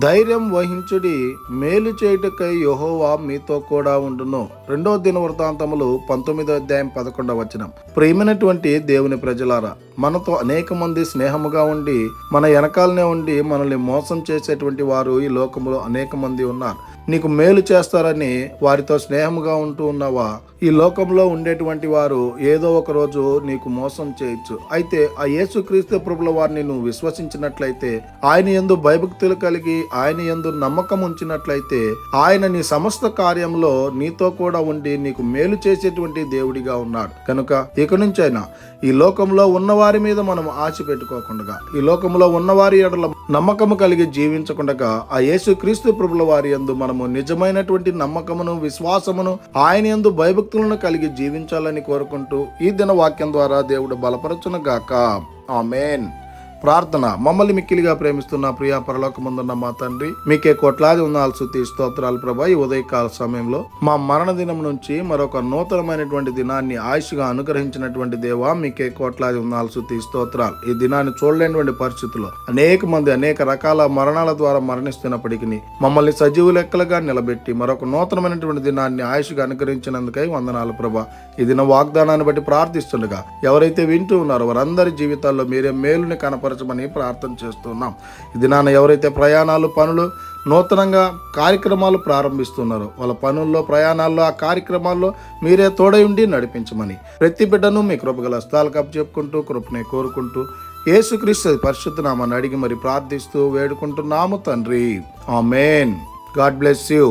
ధైర్యం వహించుడి, మేలు చేయుటకై యెహోవా మీతో కూడా ఉండును. 2వ దినవృత్తాంతములు 19:11. ప్రియమైనటువంటి దేవుని ప్రజలారా, మనతో అనేక మంది స్నేహముగా ఉండి మన వెనకాలనే ఉండి మనల్ని మోసం చేసేటువంటి వారు ఈ లోకములో అనేక మంది ఉన్నారు. నీకు మేలు చేస్తారని వారితో స్నేహముగా ఉంటూ ఉన్నావా? ఈ లోకంలో ఉండేటువంటి వారు ఏదో ఒక రోజు నీకు మోసం చేయొచ్చు. అయితే ఆ యేసుక్రీస్తు ప్రభుల వారిని నువ్వు విశ్వసించినట్లయితే, ఆయన యందు భయభక్తులు కలిగి ఆయన యందు నమ్మకం ఉంచినట్లయితే, ఆయన నీ సమస్త కార్యంలో నీతో కూడా ఉండి నీకు మేలు చేసేటువంటి దేవుడిగా ఉన్నాడు. కనుక ఇక నుంచైనా ఈ లోకంలో ఉన్నవారి మీద మనం ఆశ పెట్టుకోకుండా, ఈ లోకంలో ఉన్నవారి ఎడల నమ్మకము కలిగి జీవించకుండా, ఆ యేసుక్రీస్తు ప్రభుల వారి యందు మనము నిజమైనటువంటి నమ్మకమును, విశ్వాసమును, ఆయన యందు భయభక్తులను కలిగి జీవించాలని కోరుకుంటూ ఈ దిన వాక్యం ద్వారా దేవుడు బలపరచును గాక. ఆమేన్. ప్రార్థన. మమ్మల్ని మిక్కిలిగా ప్రేమిస్తున్న ప్రియ పరలోకమందున్న మా తండ్రి, మీకే కోట్లాది వందనాలు, స్తుతి స్తోత్రాలు ప్రభా. ఈ ఉదయకాల సమయంలో మా మరణ దినం నుంచి మరొక నూతనమైనటువంటి దినాన్ని ఆయుష్గా అనుగ్రహించినటువంటి దేవా, మీకే కోట్లాది వందనాలు, స్తుతి స్తోత్రాలు. ఈ దినాన్ని చూడలేనటువంటి పరిస్థితుల్లో అనేక మంది అనేక రకాల మరణాల ద్వారా మరణిస్తున్నప్పటికీ మమ్మల్ని సజీవ లెక్కలుగా నిలబెట్టి మరొక నూతనమైనటువంటి దినాన్ని ఆయుష్గా అనుగ్రహించినందుకై వందనాలు ప్రభా. ఈ దిన వాగ్దానాన్ని బట్టి ప్రార్థిస్తుండగా ఎవరైతే వింటూ ఉన్నారో వారందరి జీవితాల్లో మీరే మేలుని కనపరచమని ప్రార్థన చేస్తున్నాం. ఇది నాన్న ఎవరైతే ప్రయాణాలు, పనులు, నూతనంగా కార్యక్రమాలు ప్రారంభిస్తున్నారో వాళ్ళ పనుల్లో, ప్రయాణాల్లో, ఆ కార్యక్రమాల్లో మీరే తోడై ఉండి నడిపించమని ప్రతి బిడ్డను మీ కృపగల హస్తాలకు అప్పచెప్పుకుంటూ కృపనే కోరుకుంటూ యేసుక్రీస్తు పరిశుద్ధ నామాన్ని అడిగి మరి ప్రార్థిస్తూ వేడుకుంటున్నాము తండ్రి. ఆమేన్. God bless you.